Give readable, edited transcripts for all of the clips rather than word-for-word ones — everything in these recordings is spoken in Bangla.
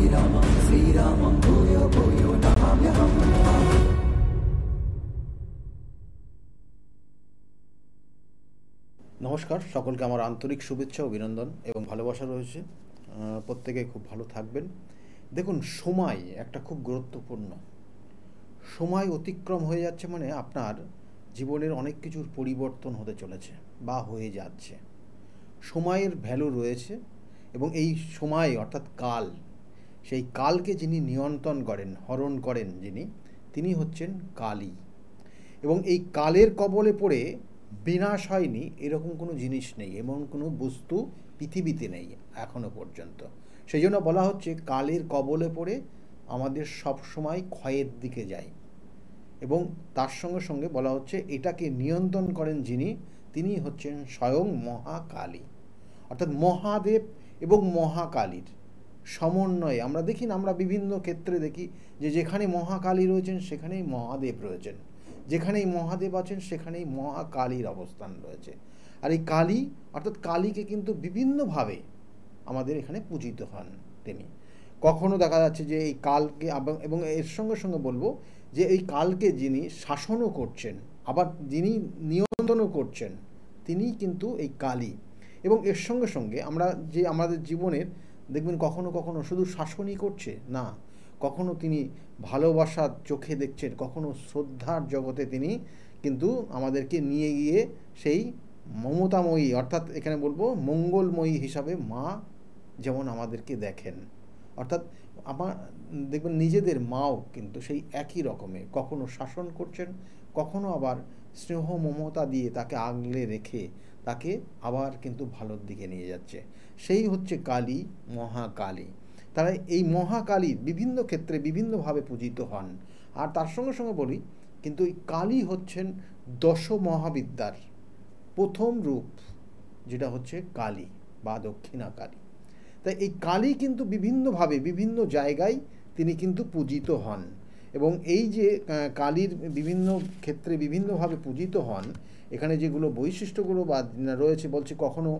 श्रीरामं भूयो भूयो नमाम्यहम्। নমস্কার, সকলকে আমার আন্তরিক শুভেচ্ছা অভিনন্দন এবং ভালোবাসা রয়েছে। প্রত্যেকে খুব ভালো থাকবেন। দেখুন, সময় একটা খুব গুরুত্বপূর্ণ। সময় অতিক্রম হয়ে যাচ্ছে মানে আপনার জীবনের অনেক কিছুর পরিবর্তন হতে চলেছে বা হয়ে যাচ্ছে। সময়ের ভ্যালু রয়েছে এবং এই সময় অর্থাৎ কাল, সেই কালকে যিনি নিয়ন্ত্রণ করেন, হরণ করেন যিনি, তিনি হচ্ছেন কালী। এবং এই কালের কবলে পড়ে বিনাশ হয়নি এরকম কোনো জিনিস নেই, এমন কোনো বস্তু পৃথিবীতে নেই এখনো পর্যন্ত। সেই জন্য বলা হচ্ছে কালের কবলে পড়ে আমাদের সব সময় ক্ষয়ের দিকে যায়। এবং তার সঙ্গে সঙ্গে বলা হচ্ছে এটাকে নিয়ন্ত্রণ করেন যিনি, তিনি হচ্ছেন স্বয়ং মহাকালী। অর্থাৎ মহাদেব এবং মহাকালীর সমন্বয়ে আমরা দেখি না, আমরা বিভিন্ন ক্ষেত্রে দেখি যে যেখানে মহাকালী রয়েছেন সেখানেই মহাদেব রয়েছেন, যেখানেই মহাদেব আছেন সেখানেই মহাকালীর অবস্থান রয়েছে। আর এই কালী অর্থাৎ কালীকে কিন্তু বিভিন্নভাবে আমাদের এখানে পূজিত হন তিনি। কখনো দেখা যাচ্ছে যে এই কালকে, এবং এর সঙ্গে সঙ্গে বলবো যে এই কালকে যিনি শাসনও করছেন, আবার যিনি নিয়ন্ত্রণও করছেন, তিনিই কিন্তু এই কালী। এবং এর সঙ্গে সঙ্গে আমরা যে আমাদের জীবনের দেখবেন কখনো কখনো শুধু শাসনই করছে না, কখনো তিনি ভালোবাসার চোখে দেখছেন, কখনো শ্রদ্ধার জগতে তিনি কিন্তু আমাদেরকে নিয়ে গিয়ে সেই মমতাময়ী অর্থাৎ এখানে বলবো মঙ্গলময়ী হিসাবে মা যেমন আমাদেরকে দেখেন। অর্থাৎ আমার দেখবেন নিজেদের মাও কিন্তু সেই একই রকমের কখনো শাসন করছেন, কখনো আবার স্নেহ মমতা দিয়ে তাকে আগলে রেখে তাকে আবার কিন্তু ভালোর দিকে নিয়ে যাচ্ছে। সেই হচ্ছে কালী, মহাকালী। তারা এই মহাকালীর বিভিন্ন ক্ষেত্রে বিভিন্নভাবে পূজিত হন। আর তার সঙ্গে সঙ্গে বলি কিন্তু এই কালী হচ্ছেন দশ মহাবিদ্যার প্রথম রূপ, যেটা হচ্ছে কালী বা দক্ষিণা কালী। তাই এই কালী কিন্তু বিভিন্নভাবে বিভিন্ন জায়গায় তিনি কিন্তু পূজিত হন। এবং এই যে কালীর বিভিন্ন ক্ষেত্রে বিভিন্নভাবে পূজিত হন, এখানে যেগুলো বৈশিষ্ট্যগুলো বা রয়েছে বলছে, কখনো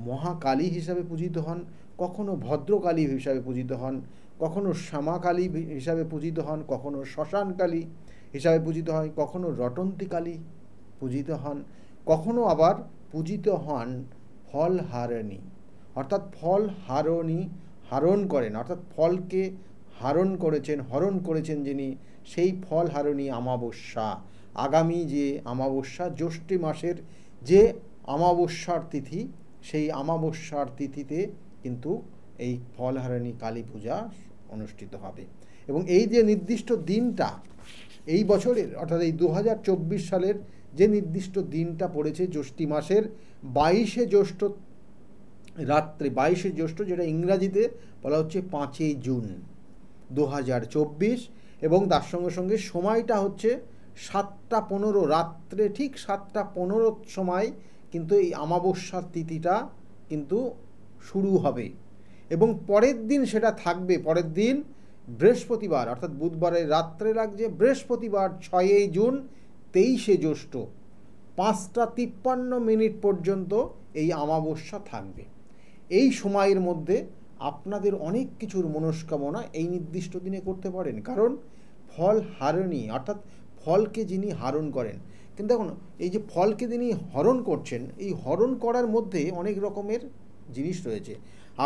মহাকালী হিসাবে পূজিত হন, কখনো ভদ্রকালী হিসাবে পূজিত হন, কখনো শ্যামাকালী হিসাবে পূজিত হন, কখনো শ্মশানকালী হিসাবে পূজিত হয়, কখনো রটন্তী কালী পূজিত হন, কখনো আবার পূজিত হন ফলহারিণী। অর্থাৎ ফল হারণ করেন, অর্থাৎ ফলকে হরণ করেছেন যিনি, সেই ফলহারিণী অমাবস্যা। আগামী যে অমাবস্যা, জ্যৈষ্ঠী মাসের যে অমাবস্যার তিথি, সেই অমাবস্যার তিথিতে কিন্তু এই ফলহারিণী কালী পূজা অনুষ্ঠিত হবে। এবং এই যে নির্দিষ্ট দিনটা এই বছরের অর্থাৎ এই 2024 সালের যে নির্দিষ্ট দিনটা পড়েছে জ্যৈষ্ঠী মাসের 22শে জ্যৈষ্ঠ রাত্রে, 22শে জ্যৈষ্ঠ, যেটা ইংরাজিতে বলা হচ্ছে 5ই জুন 2024। এবং তার সঙ্গে সঙ্গে সময়টা হচ্ছে 7টা 15 রাত্রে, ঠিক 7টা 15 সময় কিন্তু এই অমাবস্যার তিথিটা কিন্তু শুরু হবে। এবং পরের দিন সেটা থাকবে, পরের দিন বৃহস্পতিবার অর্থাৎ বুধবারের রাত্রে লাগছে, বৃহস্পতিবার 6ই জুন 23শে জ্যৈষ্ঠ 5টা 53 পর্যন্ত এই অমাবস্যা থাকবে। এই সময়ের মধ্যে আপনাদের অনেক কিছুর মনস্কামনা এই নির্দিষ্ট দিনে করতে পারেন, কারণ ফল হারিণী অর্থাৎ ফলকে যিনি হারণ করেন। কিন্তু দেখুন, এই যে ফলকে যিনি হরণ করছেন, এই হরণ করার মধ্যে অনেক রকমের জিনিস রয়েছে।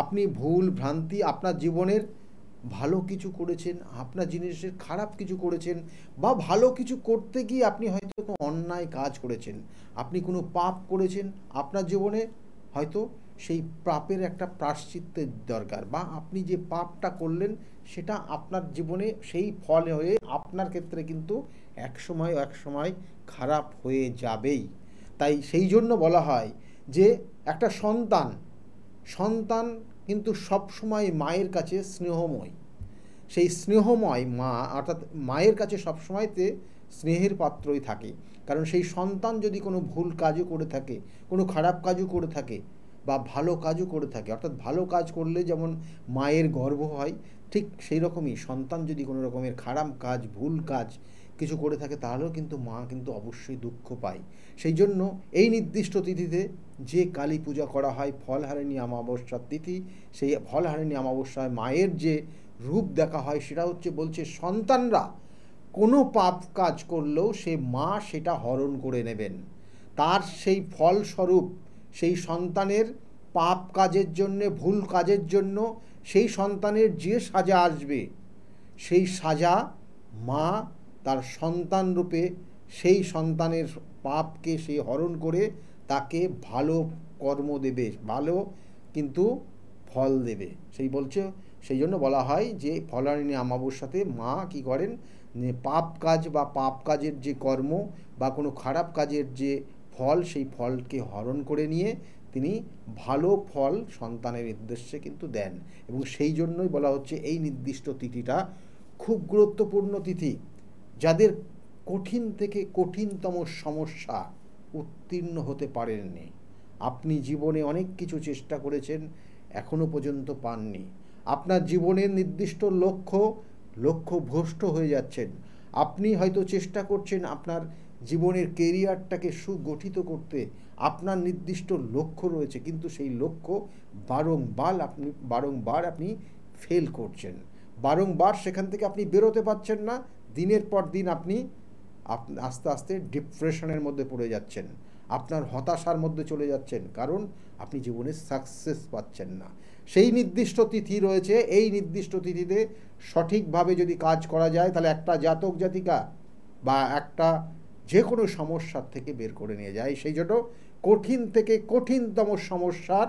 আপনি ভুল ভ্রান্তি আপনার জীবনের ভালো কিছু করেছেন, আপনার জিনিসের খারাপ কিছু করেছেন, বা ভালো কিছু করতে গিয়ে আপনি হয়তো কোনো অন্যায় কাজ করেছেন, আপনি কোনো পাপ করেছেন আপনার জীবনে, হয়তো সেই পাপের একটা প্রায়শ্চিত্তের দরকার, বা আপনি যে পাপটা করলেন সেটা আপনার জীবনে সেই ফল হয়ে আপনার ক্ষেত্রে কিন্তু এক সময় খারাপ হয়ে যাবেই। তাই সেই জন্য বলা হয় যে একটা সন্তান কিন্তু সব সময় মায়ের কাছে স্নেহময়। সেই স্নেহময় মা অর্থাৎ মায়ের কাছে সবসময়তে স্নেহের পাত্রই থাকে। কারণ সেই সন্তান যদি কোনো ভুল কাজও করে থাকে, কোনো খারাপ কাজও করে থাকে, বা ভালো কাজও করে থাকে, অর্থাৎ ভালো কাজ করলে যেমন মায়ের গর্ব হয়, ঠিক সেই রকমই সন্তান যদি কোনো রকমের খারাপ কাজ, ভুল কাজ কিছু করে থাকে, তাহলেও কিন্তু মা কিন্তু অবশ্যই দুঃখ পায়। সেই জন্য এই নির্দিষ্ট তিথিতে যে কালী পূজা করা হয়, ফলহারিণী অমাবস্যার তিথি, সেই ফলহারিণী অমাবস্যায় মায়ের যে রূপ দেখা হয়, সেটা হচ্ছে বলছে সন্তানরা কোনো পাপ কাজ করলেও সে মা সেটা হরণ করে নেবেন। তার সেই ফলস্বরূপ সেই সন্তানের পাপ কাজের জন্যে, ভুল কাজের জন্য সেই সন্তানের যে সাজা আসবে, সেই সাজা মা তার সন্তান রূপে সেই সন্তানের পাপকে সে হরণ করে তাকে ভালো কর্ম দেবে, ভালো কিন্তু ফল দেবে। সেই জন্য বলা হয় যে ফলহারিণী অমাবস্যাতে মা কি করেন, পাপ কাজ বা পাপ কাজের যে কর্ম বা কোনো খারাপ কাজের যে ফল, সেই ফলকে হরণ করে নিয়ে তিনি ভালো ফল সন্তানের উদ্দেশ্যে কিন্তু দেন। এবং সেই জন্যই বলা হচ্ছে এই নির্দিষ্ট তিথিটা খুব গুরুত্বপূর্ণ তিথি। যাদের কঠিন থেকে কঠিনতম সমস্যা উত্তীর্ণ হতে পারেননি, আপনি জীবনে অনেক কিছু চেষ্টা করেছেন, এখনো পর্যন্ত পাননি, আপনার জীবনের নির্দিষ্ট লক্ষ্য ভ্রষ্ট হয়ে যাচ্ছেন, আপনি হয়তো চেষ্টা করছেন আপনার জীবনের কেরিয়ারটাকে সুগঠিত করতে, আপনার নির্দিষ্ট লক্ষ্য রয়েছে, কিন্তু সেই লক্ষ্য বারংবার আপনি ফেল করছেন, বারংবার সেখান থেকে আপনি বেরোতে পারছেন না, দিনের পর দিন আপনি আস্তে আস্তে ডিপ্রেশনের মধ্যে পড়ে যাচ্ছেন, আপনার হতাশার মধ্যে চলে যাচ্ছেন, কারণ আপনি জীবনে সাকসেস পাচ্ছেন না। সেই নির্দিষ্ট তিথি রয়েছে, এই নির্দিষ্ট তিথিতে সঠিকভাবে যদি কাজ করা যায় তাহলে একটা জাতক জাতিকা বা একটা যে কোনো সমস্যার থেকে বের করে নিয়ে যায়। সেই জন্য কঠিন থেকে কঠিনতম সমস্যার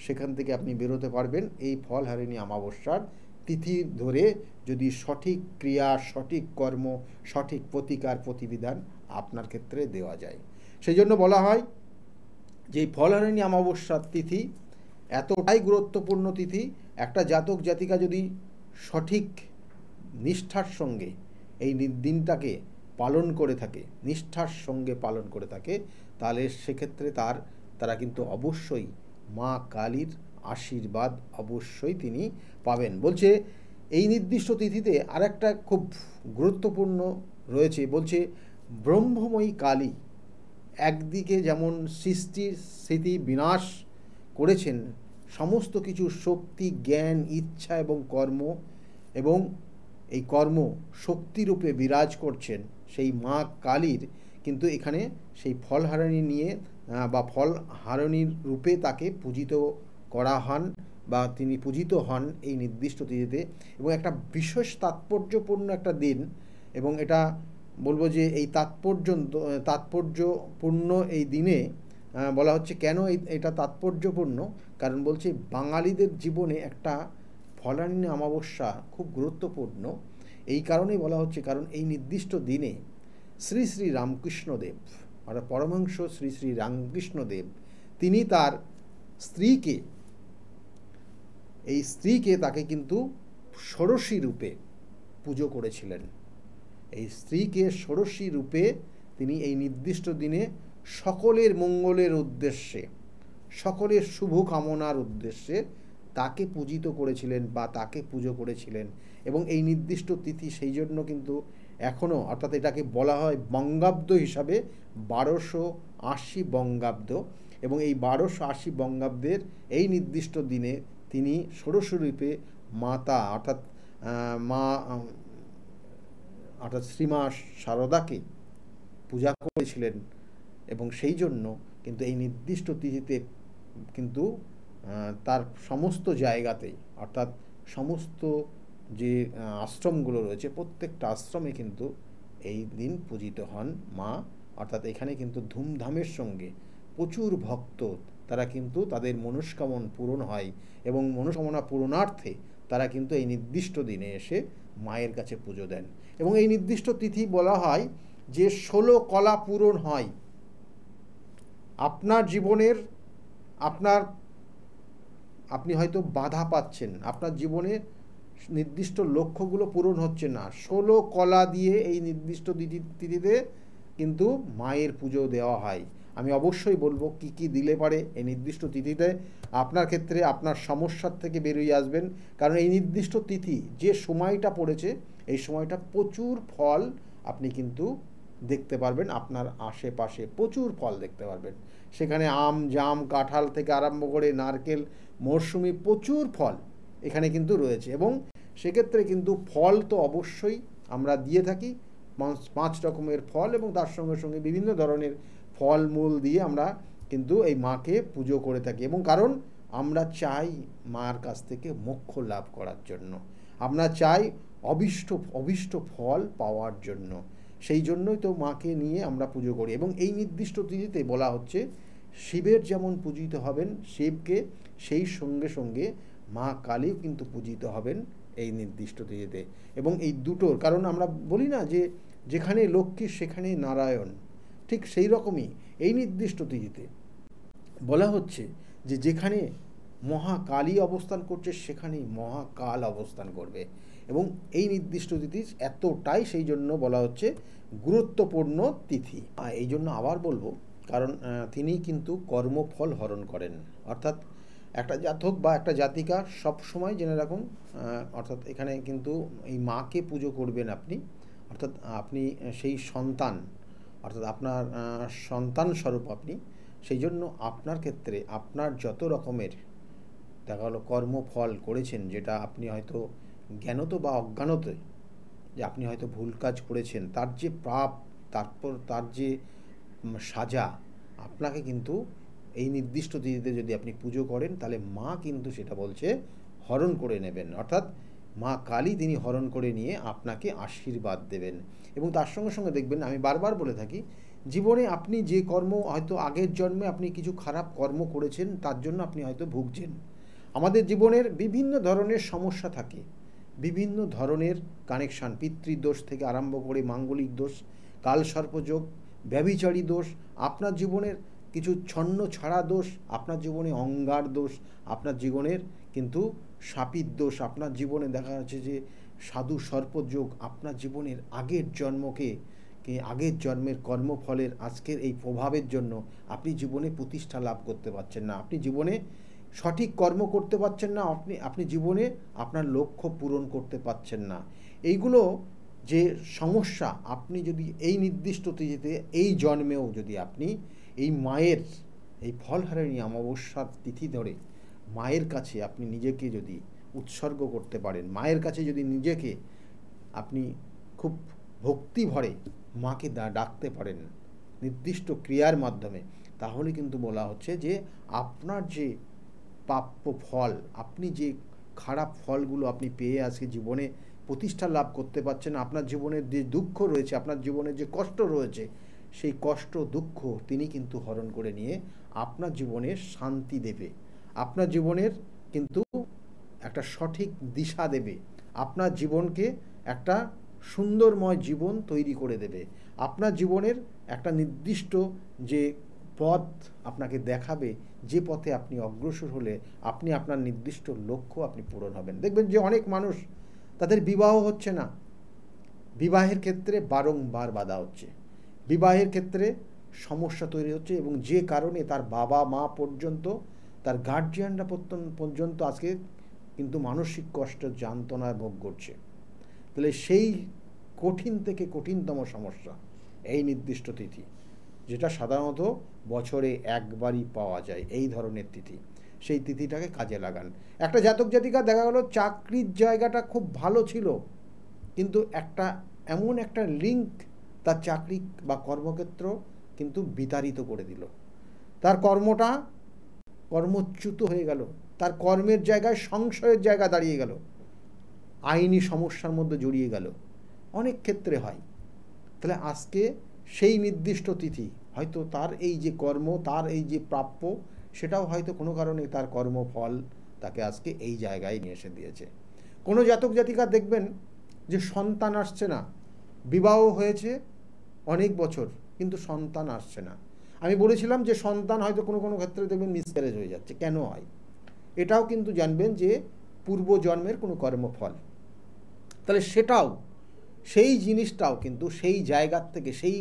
সেখান থেকে আপনি বেরোতে পারবেন এই ফলহারিণী অমাবস্যার তিথি ধরে যদি সঠিক ক্রিয়া, সঠিক কর্ম, সঠিক প্রতিকার প্রতিবিধান আপনার ক্ষেত্রে দেওয়া যায়। সেই জন্য বলা হয় যে এই ফলহারিণী অমাবস্যার তিথি এতটাই গুরুত্বপূর্ণ তিথি, একটা জাতক জাতিকা যদি সঠিক নিষ্ঠার সঙ্গে এই দিনটাকে পালন করে থাকে, নিষ্ঠার সঙ্গে পালন করে থাকে, তাহলে সেক্ষেত্রে তারা কিন্তু অবশ্যই মা কালীর আশীর্বাদ অবশ্যই তিনি পাবেন। বলছে এই নির্দিষ্ট তিথিতে আরেকটা খুব গুরুত্বপূর্ণ রয়েছে, বলছে ব্রহ্মময়ী কালী একদিকে যেমন সৃষ্টির স্থিতি বিনাশ করেছেন, সমস্ত কিছু শক্তি, জ্ঞান, ইচ্ছা এবং কর্ম, এবং এই কর্ম শক্তিরূপে বিরাজ করছেন সেই মা কালীর, কিন্তু এখানে সেই ফলহারিণী নিয়ে বা ফলহারিণীর রূপে তাকে পূজিত করা হন বা তিনি পূজিত হন এই নির্দিষ্ট তিথিতে। এবং একটা বিশেষ তাৎপর্যপূর্ণ একটা দিন, এবং এটা বলবো যে এই তাৎপর্যপূর্ণ এই দিনে বলা হচ্ছে কেন এটা তাৎপর্যপূর্ণ, কারণ বলছে বাঙালিদের জীবনে একটা ফলহারিণী অমাবস্যা খুব গুরুত্বপূর্ণ। এই কারণেই বলা হচ্ছে, কারণ এই নির্দিষ্ট দিনে শ্রী শ্রী রামকৃষ্ণদেব, অর্থাৎ পরমহংস শ্রী শ্রী রামকৃষ্ণদেব, তিনি তার স্ত্রীকে তাকে কিন্তু ষোড়শী রূপে পুজো করেছিলেন। এই স্ত্রীকে ষোড়শী রূপে তিনি এই নির্দিষ্ট দিনে সকলের মঙ্গলের উদ্দেশ্যে, সকলের শুভ কামনার উদ্দেশ্যে তাকে পূজিত করেছিলেন বা তাকে পুজো করেছিলেন। এবং এই নির্দিষ্ট তিথি সেই জন্য কিন্তু এখনও, অর্থাৎ এটাকে বলা হয় বঙ্গাব্দ হিসাবে 1280 বঙ্গাব্দ, এবং এই 1280 বঙ্গাব্দের এই নির্দিষ্ট দিনে তিনি ষোড়শী রূপে মাতা অর্থাৎ শ্রীমা শারদাকে পূজা করেছিলেন। এবং সেই জন্য কিন্তু এই নির্দিষ্ট তিথিতে কিন্তু তার সমস্ত জায়গাতেই, অর্থাৎ সমস্ত যে আশ্রমগুলো রয়েছে প্রত্যেকটা আশ্রমে কিন্তু এই দিন পূজিত হন মা। অর্থাৎ এখানে কিন্তু ধুমধামের সঙ্গে প্রচুর ভক্ত, তারা কিন্তু তাদের মনস্কামনা পূরণ হয়, এবং মনস্কামনা পূরণার্থে তারা কিন্তু এই নির্দিষ্ট দিনে এসে মায়ের কাছে পুজো দেন। এবং এই নির্দিষ্ট তিথি বলা হয় যে 16 কলা পূরণ হয়। আপনার জীবনের আপনি হয়তো বাধা পাচ্ছেন, আপনার জীবনে নির্দিষ্ট লক্ষ্যগুলো পূরণ হচ্ছে না, 16 কলা দিয়ে এই নির্দিষ্ট তিথিতে কিন্তু মায়ের পুজো দেওয়া হয়। আমি অবশ্যই বলবো কি কি দিলে পারে এই নির্দিষ্ট তিথিতে আপনার ক্ষেত্রে আপনার সমস্যার থেকে বেরিয়ে আসবেন। কারণ এই নির্দিষ্ট তিথি যে সময়টা পড়েছে, এই সময়টা প্রচুর ফল আপনি কিন্তু দেখতে পারবেন, আপনার আশেপাশে প্রচুর ফল দেখতে পারবেন। সেখানে আম, জাম, কাঁঠাল থেকে আরম্ভ করে নারকেল, মরশুমি প্রচুর ফল এখানে কিন্তু রয়েছে। এবং সেক্ষেত্রে কিন্তু ফল তো অবশ্যই আমরা দিয়ে থাকি, 5 রকমের ফল, এবং তার সঙ্গে সঙ্গে বিভিন্ন ধরনের ফলমূল দিয়ে আমরা কিন্তু এই মাকে পুজো করে থাকি। এবং কারণ আমরা চাই মার কাছ থেকে মোক্ষ লাভ করার জন্য, আমরা চাই অভীষ্ট ফল পাওয়ার জন্য। সেই জন্যই তো মাকে নিয়ে আমরা পুজো করি। এবং এই নির্দিষ্ট তিথিতে বলা হচ্ছে শিবের যেমন পূজিত হবেন শিবকে, সেই সঙ্গে সঙ্গে মা কালীও কিন্তু পূজিত হবেন এই নির্দিষ্ট তিথিতে। এবং এই দুটোর কারণ আমরা বলি না যে যেখানে লক্ষ্মী সেখানে নারায়ণ, ঠিক সেই রকমই এই নির্দিষ্ট তিথিতে বলা হচ্ছে যে যেখানে মহাকালী অবস্থান করছে সেখানেই মহাকাল অবস্থান করবে। এবং এই নির্দিষ্ট তিথি এতটাই সেই জন্য বলা হচ্ছে গুরুত্বপূর্ণ তিথি। এই জন্য আবার বলবো, কারণ তিনি কিন্তু কর্মফল হরণ করেন। অর্থাৎ একটা জাতক বা একটা জাতিকা সব সময় জেনে রাখুন, অর্থাৎ এখানে কিন্তু এই মাকে পুজো করবেন আপনি, অর্থাৎ আপনি সেই সন্তান, অর্থাৎ আপনার সন্তান স্বরূপ আপনি। সেই জন্য আপনার ক্ষেত্রে আপনার যত রকমের দেখা গেলো কর্মফল করেছেন, যেটা আপনি হয়তো জ্ঞানত বা অজ্ঞানত যে আপনি হয়তো ভুল কাজ করেছেন, তার যে পাপ, তারপর তার যে সাজা, আপনাকে কিন্তু এই নির্দিষ্ট তিথিতে যদি আপনি পুজো করেন তাহলে মা কিন্তু সেটা বলছে হরণ করে নেবেন। অর্থাৎ মা কালী তিনি হরণ করে নিয়ে আপনাকে আশীর্বাদ দেবেন। এবং তার সঙ্গে সঙ্গে দেখবেন, আমি বারবার বলে থাকি, জীবনে আপনি যে কর্ম হয়তো আগের জন্মে আপনি কিছু খারাপ কর্ম করেছেন, তার জন্য আপনি হয়তো ভুগছেন। আমাদের জীবনের বিভিন্ন ধরনের সমস্যা থাকে, বিভিন্ন ধরনের কানেকশান, পিতৃদোষ থেকে আরম্ভ করে মাঙ্গলিক দোষ, কালসর্পযোগ, ব্যভিচারী দোষ, আপনার জীবনের কিছু ছন্ন ছাড়া দোষ, আপনার জীবনে অঙ্গার দোষ, আপনার জীবনের কিন্তু শাপিত দোষ, আপনার জীবনে দেখা যাচ্ছে যে সাধু সর্পযোগ, আপনার জীবনের আগের জন্মকে আগের জন্মের কর্মফলের আজকের এই প্রভাবের জন্য আপনি জীবনে প্রতিষ্ঠা লাভ করতে পারছেন না, আপনি জীবনে সঠিক কর্ম করতে পারছেন না, আপনি জীবনে আপনার লক্ষ্য পূরণ করতে পারছেন না। এইগুলো যে সমস্যা, আপনি যদি এই নির্দিষ্ট তিথিতে এই জন্মেও যদি আপনি এই মায়ের এই ফলহারিণী অমাবস্যার তিথি ধরে মায়ের কাছে আপনি নিজেকে যদি উৎসর্গ করতে পারেন, মায়ের কাছে যদি নিজেকে আপনি খুব ভক্তি ভরে মাকে ডাকতে পারেন নির্দিষ্ট ক্রিয়ার মাধ্যমে, তাহলে কিন্তু বলা হচ্ছে যে আপনার যে প্রাপ্য ফল, আপনি যে খারাপ ফলগুলো আপনি পেয়ে আজকে জীবনে প্রতিষ্ঠা লাভ করতে পারছেন, আপনার জীবনের যে দুঃখ রয়েছে, আপনার জীবনের যে কষ্ট রয়েছে, সেই কষ্ট দুঃখ তিনি কিন্তু হরণ করে নিয়ে আপনার জীবনে শান্তি দেবে, আপনার জীবনের কিন্তু একটা সঠিক দিশা দেবে, আপনার জীবনকে একটা সুন্দরময় জীবন তৈরি করে দেবে, আপনার জীবনের একটা নির্দিষ্ট যে পথ আপনাকে দেখাবে, যে পথে আপনি অগ্রসর হলে আপনি আপনার নির্দিষ্ট লক্ষ্য আপনি পূরণ হবেন। দেখবেন যে অনেক মানুষ তাদের বিবাহ হচ্ছে না, বিবাহের ক্ষেত্রে বারংবার বাধা হচ্ছে, বিবাহের ক্ষেত্রে সমস্যা তৈরি হচ্ছে, এবং যে কারণে তার বাবা মা পর্যন্ত, তার গার্জিয়ানরা পর্যন্ত আজকে কিন্তু মানসিক কষ্ট যন্ত্রণা ভোগ করছে। তাহলে সেই কঠিন থেকে কঠিনতম সমস্যা এই নির্দিষ্ট তিথি, যেটা সাধারণত বছরে একবারই পাওয়া যায় এই ধরনের তিথি, সেই তিথিটাকে কাজে লাগান। একটা জাতক জাতিকা দেখা গেল চাকরির জায়গাটা খুব ভালো ছিল, কিন্তু এমন একটা লিঙ্ক তার চাকরি বা কর্মক্ষেত্র কিন্তু বিতাড়িত করে দিল, তার কর্মচ্যুত হয়ে গেল, তার কর্মের জায়গায় সংশয়ের জায়গা দাঁড়িয়ে গেল, আইনি সমস্যার মধ্যে জড়িয়ে গেল, অনেক ক্ষেত্রে হয়। তাহলে আজকে সেই নির্দিষ্ট তিথি হয়তো তার এই যে কর্ম, তার এই যে প্রাপ্য, সেটাও হয়তো কোনো কারণে তার কর্মফল তাকে আজকে এই জায়গায় নিয়ে এসে দিয়েছে। কোনো জাতক জাতিকা দেখবেন যে সন্তান আসছে না, বিবাহ হয়েছে অনেক বছর কিন্তু সন্তান আসছে না। আমি বলেছিলাম যে সন্তান হয়তো কোনো কোনো ক্ষেত্রে দেখবেন মিসক্যারেজ হয়ে যাচ্ছে, কেন হয় এটাও কিন্তু জানবেন যে পূর্বজন্মের কোনো কর্মফল। তাহলে সেই জিনিসটাও কিন্তু সেই জায়গার থেকে, সেই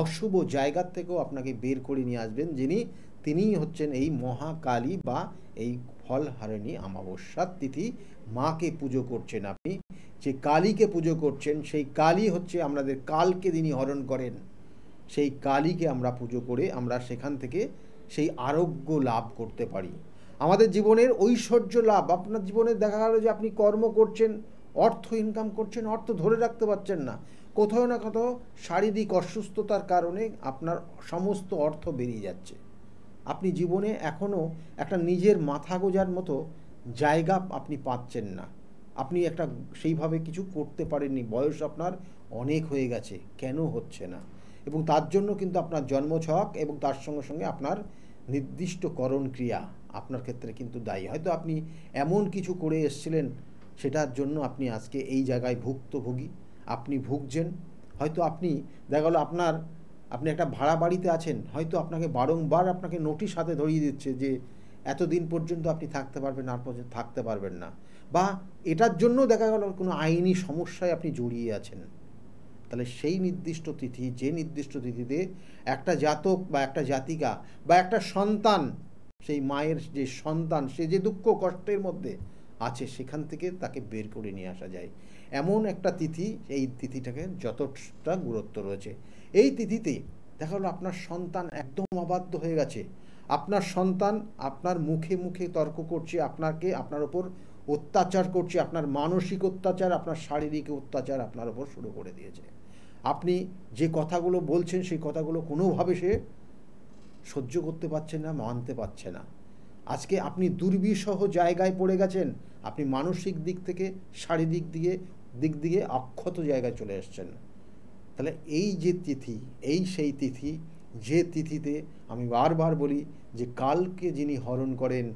অশুভ জায়গার থেকেও আপনাকে বের করে নিয়ে আসবেন তিনিই হচ্ছেন এই মহাকালী বা এই ফলহারিণী অমাবস্যার তিথি। মাকে পুজো করছেন আপনি, যে কালীকে পুজো করছেন, সেই কালী হচ্ছে আমাদের কালকে তিনি হরণ করেন, সেই কালীকে আমরা পুজো করে আমরা সেখান থেকে সেই আরোগ্য লাভ করতে পারি। আমাদের জীবনের ঐশ্বর্য লাভ, আপনার জীবনে দেখা গেল যে আপনি কর্ম করছেন, অর্থ ইনকাম করছেন, অর্থ ধরে রাখতে পারছেন না, কোথাও না কোথাও শারীরিক অসুস্থতার কারণে আপনার সমস্ত অর্থ বেরিয়ে যাচ্ছে। আপনি জীবনে এখনও একটা নিজের মাথা গোঁজার মতো জায়গা আপনি পাচ্ছেন না, আপনি একটা সেইভাবে কিছু করতে পারেননি, বয়স আপনার অনেক হয়ে গেছে, কেন হচ্ছে না? এবং তার জন্য কিন্তু আপনার জন্মছক এবং তার সঙ্গে সঙ্গে আপনার নির্দিষ্ট করণ ক্রিয়া আপনার ক্ষেত্রে কিন্তু দায়ী। হয়তো আপনি এমন কিছু করে এসেছিলেন, সেটার জন্য আপনি আজকে এই জায়গায় ভুক্তভোগী, আপনি ভুগছেন। হয়তো আপনি দেখা গেলো আপনি একটা ভাড়া বাড়িতে আছেন, হয়তো আপনাকে বারংবার আপনাকে নোটিশ হাতে ধরিয়ে দিচ্ছে যে এতদিন পর্যন্ত আপনি থাকতে পারবেন, আর পর্যন্ত থাকতে পারবেন না, বা এটার জন্য দেখা গেল কোনো আইনি সমস্যায় আপনি জড়িয়ে আছেন। তাহলে সেই নির্দিষ্ট তিথি, যে নির্দিষ্ট তিথিতে একটা জাতক বা একটা জাতিকা বা একটা সন্তান, সেই মায়ের যে সন্তান, সে যে দুঃখ কষ্টের মধ্যে আছে, সেখান থেকে তাকে বের করে নিয়ে আসা যায়, এমন একটা তিথি। এই তিথিটাকে যতটা গুরুত্ব রয়েছে, এই তিথিতে দেখা হলো আপনার সন্তান একদম অবাধ্য হয়ে গেছে, আপনার সন্তান আপনার মুখে মুখে তর্ক করছে, আপনার ওপর অত্যাচার করছে, আপনার মানসিক অত্যাচার, আপনার শারীরিক অত্যাচার আপনার ওপর শুরু করে দিয়েছে। আপনি যে কথাগুলো বলছেন, সেই কথাগুলো কোনোভাবে সে সহ্য করতে পারছে না, মানতে পারছে না। আজকে আপনি দুর্বিষহ জায়গায় পড়ে গেছেন, আপনি মানসিক দিক থেকে শারীরিক দিক দিয়ে অক্ষত জায়গায় চলে এসেছেন। তাহলে এই যে তিথি, এই সেই তিথি, যে তিথিতে আমি বারবার বলি যে কালকে যিনি হরণ করেন,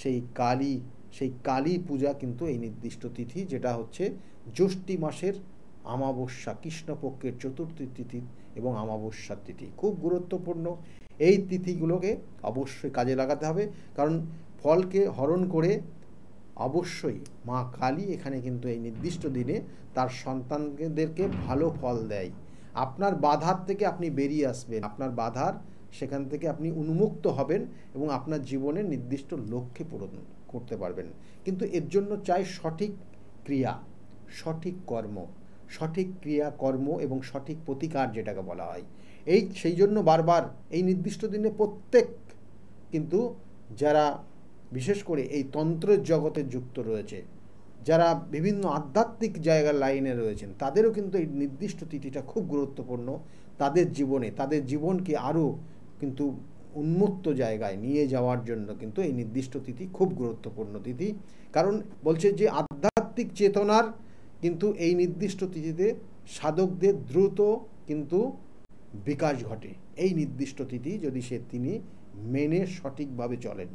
সেই কালী পূজা কিন্তু এই নির্দিষ্ট তিথি, যেটা হচ্ছে জ্যৈষ্ঠী মাসের অমাবস্যা, কৃষ্ণপক্ষের চতুর্থী তিথি এবং অমাবস্যার তিথি খুব গুরুত্বপূর্ণ। এই তিথিগুলোকে অবশ্যই কাজে লাগাতে হবে, কারণ ফলকে হরণ করে অবশ্যই মা কালী এখানে কিন্তু এই নির্দিষ্ট দিনে তার সন্তানদেরকে ভালো ফল দেয়। আপনার বাধার থেকে আপনি বেরিয়ে আসবেন, আপনার বাধার সেখান থেকে আপনি উন্মুক্ত হবেন এবং আপনার জীবনের নির্দিষ্ট লক্ষ্যে পূরণ করতে পারবেন। কিন্তু এর জন্য চাই সঠিক ক্রিয়া, সঠিক কর্ম এবং সঠিক প্রতিকার, যেটাকে বলা হয়। সেই জন্য বারবার এই নির্দিষ্ট দিনে প্রত্যেক কিন্তু যারা বিশেষ করে এই তন্ত্রের জগতে যুক্ত রয়েছে, যারা বিভিন্ন আধ্যাত্মিক জায়গার লাইনে রয়েছেন, তাদেরও কিন্তু এই নির্দিষ্ট তিথিটা খুব গুরুত্বপূর্ণ। তাদের জীবনকে আরও কিন্তু উন্মুক্ত জায়গায় নিয়ে যাওয়ার জন্য কিন্তু এই নির্দিষ্ট তিথি খুব গুরুত্বপূর্ণ তিথি। কারণ বলছে যে আধ্যাত্মিক চেতনার কিন্তু এই নির্দিষ্ট তিথিতে সাধকদের দ্রুত কিন্তু বিকাশ ঘটে। এই নির্দিষ্ট তিথি যদি তিনি মেনে সঠিকভাবে চলেন,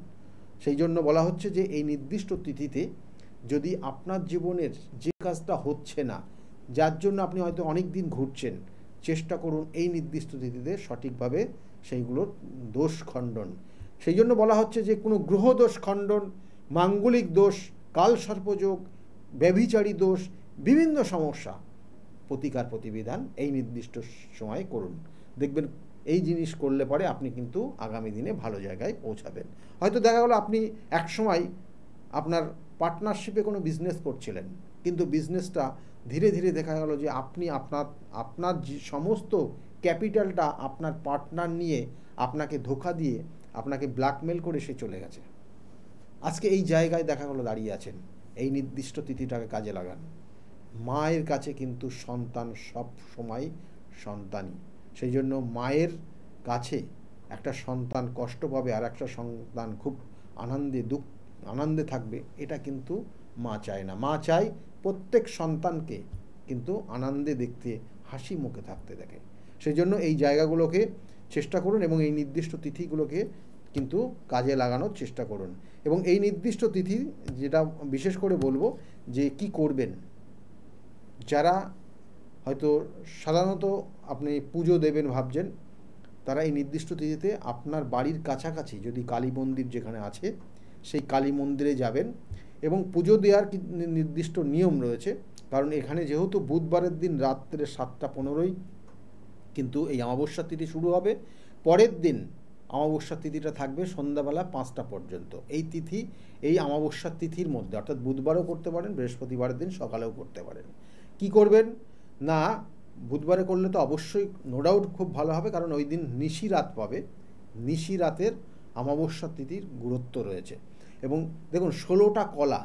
সেই জন্য বলা হচ্ছে যে এই নির্দিষ্ট তিথিতে যদি আপনার জীবনের যে কাজটা হচ্ছে না, যার জন্য আপনি হয়তো অনেক দিন ঘুরছেন, চেষ্টা করুন এই নির্দিষ্ট তিথিতে সঠিকভাবে সেইগুলোর দোষ খণ্ডন। সেই জন্য বলা হচ্ছে যে কোনো গ্রহ দোষ খণ্ডন, মাঙ্গলিক দোষ, কালসর্পযোগ, ব্যভিচারী দোষ, বিভিন্ন সমস্যা প্রতিকার প্রতিবিধান এই নির্দিষ্ট সময়ে করুন। দেখবেন এই জিনিস করলে পরে আপনি কিন্তু আগামী দিনে ভালো জায়গায় পৌঁছাবেন। হয়তো দেখা গেলো আপনি একসময় আপনার পার্টনারশিপে কোনো বিজনেস করছিলেন, কিন্তু বিজনেসটা ধীরে ধীরে দেখা গেল যে আপনি আপনার যে সমস্ত ক্যাপিটালটা আপনার পার্টনার নিয়ে আপনাকে ধোঁকা দিয়ে, আপনাকে ব্ল্যাকমেল করে সে চলে গেছে। আজকে এই জায়গায় দেখা গেলো দাঁড়িয়ে আছেন। এই নির্দিষ্ট তিথিটাকে কাজে লাগান। মায়ের কাছে কিন্তু সন্তান সব সময় সন্তানই। সেই জন্য মায়ের কাছে একটা সন্তান কষ্ট পাবে আর একটা সন্তান খুব আনন্দে থাকবে, এটা কিন্তু মা চায় না। মা চায় প্রত্যেক সন্তানকে কিন্তু আনন্দে দেখতে, হাসি মুখে থাকতে দেখে। সেই জন্য এই জায়গাগুলোকে চেষ্টা করুন এবং এই নির্দিষ্ট তিথিগুলোকে কিন্তু কাজে লাগানোর চেষ্টা করুন। এবং এই নির্দিষ্ট তিথি যেটা বিশেষ করে বলবো যে কি করবেন, যারা হয়তো সাধারণত আপনি পুজো দেবেন ভাবছেন, তারা এই নির্দিষ্ট তিথিতে আপনার বাড়ির কাছাকাছি যদি কালী মন্দির যেখানে আছে, সেই কালী মন্দিরে যাবেন এবং পুজো দেওয়ার নির্দিষ্ট নিয়ম রয়েছে। কারণ এখানে যেহেতু বুধবারের দিন রাত্রে 7:15 কিন্তু এই অমাবস্যার তিথি শুরু হবে, পরের দিন অমাবস্যার তিথিটা থাকবে সন্ধ্যাবেলা 5টা পর্যন্ত। এই অমাবস্যার তিথির মধ্যে, অর্থাৎ বুধবারও করতে পারেন, বৃহস্পতিবারের দিন সকালেও করতে পারেন। কি করবেন না, বুধবারে করলে তো অবশ্যই নো ডাউট খুব ভালো হবে, কারণ ওই দিন নিশি রাত পাবে। নিশি রাতের অমাবস্যার তিথির গুরুত্ব রয়েছে এবং দেখুন 16টা কলা,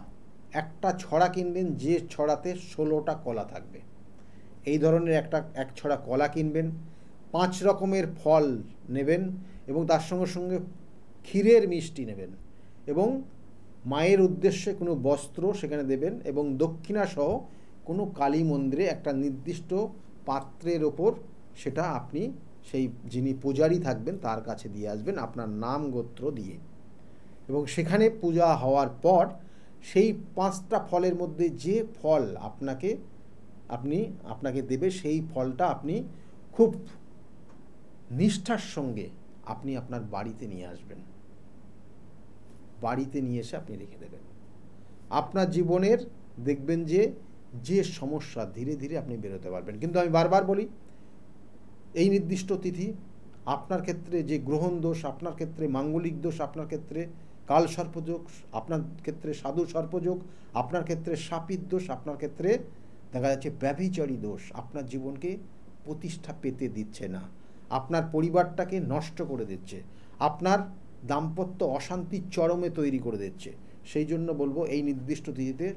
একটা ছড়া কিনবেন যে ছড়াতে 16টা কলা থাকবে, এই ধরনের এক ছড়া কলা কিনবেন। 5 রকমের ফল নেবেন এবং তার সঙ্গে সঙ্গে ক্ষীরের মিষ্টি নেবেন এবং মায়ের উদ্দেশ্যে কোনো বস্ত্র সেখানে দেবেন এবং দক্ষিণাসহ কোনো কালী মন্দিরে একটা নির্দিষ্ট পাত্রের ওপর সেটা আপনি সেই যিনি পূজারী থাকবেন তার কাছে দিয়ে আসবেন আপনার নাম গোত্র দিয়ে। এবং সেখানে পূজা হওয়ার পর সেই 5টা ফলের মধ্যে যে ফল আপনাকে দেবে সেই ফলটা আপনি খুব নিষ্ঠার সঙ্গে আপনি আপনার বাড়িতে নিয়ে আসবেন। বাড়িতে নিয়ে এসে আপনি রেখে দেবেন। আপনার জীবনের দেখবেন যে সমস্যা ধীরে ধীরে আপনি বেরোতে পারবেন। কিন্তু আমি বারবার বলি, এই নির্দিষ্ট তিথি আপনার ক্ষেত্রে যে গ্রহণ দোষ, আপনার ক্ষেত্রে মাঙ্গলিক দোষ, আপনার ক্ষেত্রে কাল সর্পযোগ, আপনার ক্ষেত্রে সাধু সর্পযোগ, আপনার ক্ষেত্রে শাপিত দোষ, আপনার ক্ষেত্রে দেখা যাচ্ছে ব্যভিচারী দোষ আপনার জীবনকে প্রতিষ্ঠা পেতে দিচ্ছে না, আপনার পরিবারটাকে নষ্ট করে দিচ্ছে, আপনার দাম্পত্য অশান্তির চরমে তৈরি করে দিচ্ছে। সেই জন্য বলবো এই নির্দিষ্ট তিথিতে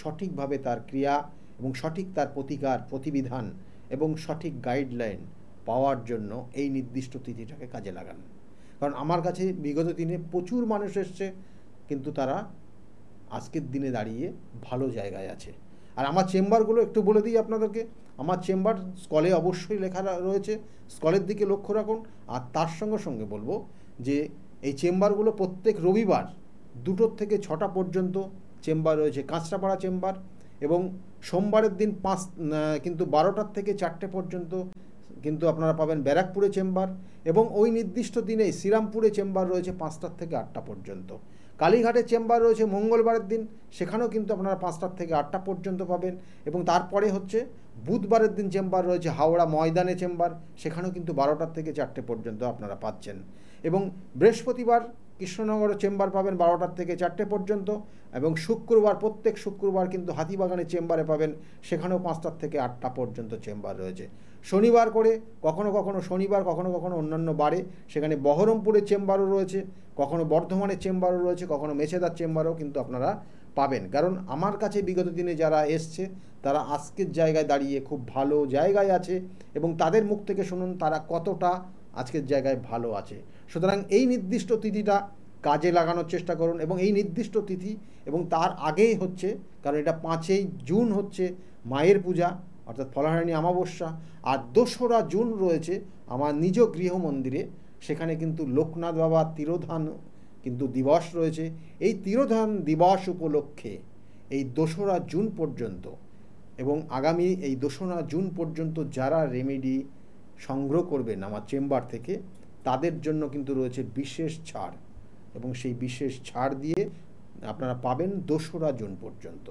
সঠিকভাবে তার ক্রিয়া এবং সঠিক তার প্রতিকার প্রতিবিধান এবং সঠিক গাইডলাইন পাওয়ার জন্য এই নির্দিষ্ট তিথিটাকে কাজে লাগান। কারণ আমার কাছে বিগত দিনে প্রচুর মানুষ এসছে, কিন্তু তারা আজকের দিনে দাঁড়িয়ে ভালো জায়গায় আছে। আর আমার চেম্বারগুলো একটু বলে দিই আপনাদেরকে, আমার চেম্বার স্কলে অবশ্যই লেখা রয়েছে, স্কলের দিকে লক্ষ্য রাখুন। আর তার সঙ্গে সঙ্গে বলবো যে এই চেম্বারগুলো প্রত্যেক রবিবার 2টো থেকে 6টা পর্যন্ত চেম্বার রয়েছে, কাঁচরাপাড়া চেম্বার, এবং সোমবারের দিন কিন্তু 12টার থেকে 4টে পর্যন্ত কিন্তু আপনারা পাবেন ব্যারাকপুরে চেম্বার, এবং ওই নির্দিষ্ট দিনে শ্রীরামপুরে চেম্বার রয়েছে 5টার থেকে 8টা পর্যন্ত। কালীঘাটে চেম্বার রয়েছে মঙ্গলবারের দিন, সেখানেও কিন্তু আপনারা 5টার থেকে 8টা পর্যন্ত পাবেন। এবং তারপরে হচ্ছে বুধবারের দিন চেম্বার রয়েছে হাওড়া ময়দানে চেম্বার, সেখানেও কিন্তু 12টার থেকে 4টে পর্যন্ত আপনারা পাচ্ছেন। এবং বৃহস্পতিবার কৃষ্ণনগরে চেম্বার পাবেন 12টার থেকে 4টে পর্যন্ত, এবং শুক্রবার প্রত্যেক শুক্রবার কিন্তু হাতিবাগানে চেম্বারে পাবেন, সেখানেও 5টার থেকে 8টা পর্যন্ত চেম্বার রয়েছে। শনিবার করে কখনো কখনো শনিবার, কখনো কখনো অন্যান্য বারে সেখানে বহরমপুরের চেম্বারও রয়েছে, কখনো বর্ধমানের চেম্বারও রয়েছে, কখনো মেছেদার চেম্বারও কিন্তু আপনারা পাবেন। কারণ আমার কাছে বিগত দিনে যারা এসছে তারা আজকের জায়গায় দাঁড়িয়ে খুব ভালো জায়গায় আছে, এবং তাদের মুখ থেকে শুনুন তারা কতটা আজকের জায়গায় ভালো আছে। সুতরাং এই নির্দিষ্ট তিথিটা কাজে লাগানোর চেষ্টা করুন। এবং এই নির্দিষ্ট তিথি এবং তার আগেই হচ্ছে, কারণ এটা 5ই জুন হচ্ছে মায়ের পূজা অর্থাৎ ফলহারিণী অমাবস্যা, আর 2রা জুন রয়েছে আমার নিজ গৃহ মন্দিরে, সেখানে কিন্তু লোকনাথ বাবা তিরোধান কিন্তু দিবস রয়েছে। এই তিরোধান দিবস উপলক্ষে এই 2রা জুন পর্যন্ত এবং আগামী এই 2রা জুন পর্যন্ত যারা রেমেডি সংগ্রহ করবেন আমার চেম্বার থেকে, তাদের জন্য কিন্তু রয়েছে বিশেষ ছাড়, এবং সেই বিশেষ ছাড় দিয়ে আপনারা পাবেন 2রা জুন পর্যন্ত।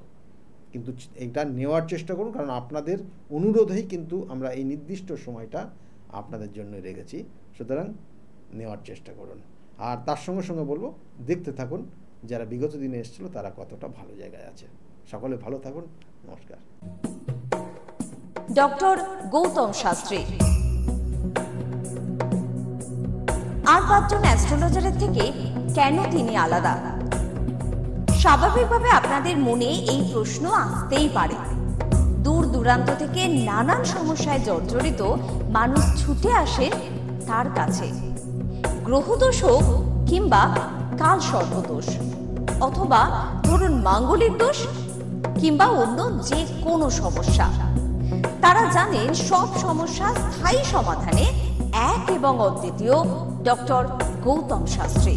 কিন্তু এটা নেওয়ার চেষ্টা করুন, কারণ আপনাদের অনুরোধেই কিন্তু আমরা এই নির্দিষ্ট সময়টা আপনাদের জন্য রেখেছি। সুতরাং নেওয়ার চেষ্টা করুন। আর তার সঙ্গে সঙ্গে বলবো, দেখতে থাকুন যারা বিগত দিনে এসেছিল তারা কতটা ভালো জায়গায় আছে। সকলে ভালো থাকুন, নমস্কার। ডক্টর গৌতম শাস্ত্রী আর 5জন অ্যাস্ট্রোলজারের থেকে কেন তিনি আলাদা? স্বাভাবিকভাবে আপনাদের মনে এই প্রশ্ন আসতেই পারে। দূর দূরান্ত থেকে নানান সমস্যায় জর্জরিত মানুষ ছুটে আসে তার কাছে। গ্রহদোষ হোক কিংবা কাল সর্পদোষ, অথবা ধরুন মাঙ্গলিক দোষ কিংবা অন্য যে কোনো সমস্যা, তারা জানেন সব সমস্যা স্থায়ী সমাধানে এক এবং অদ্বিতীয় ডক্টর গৌতম শাস্ত্রী।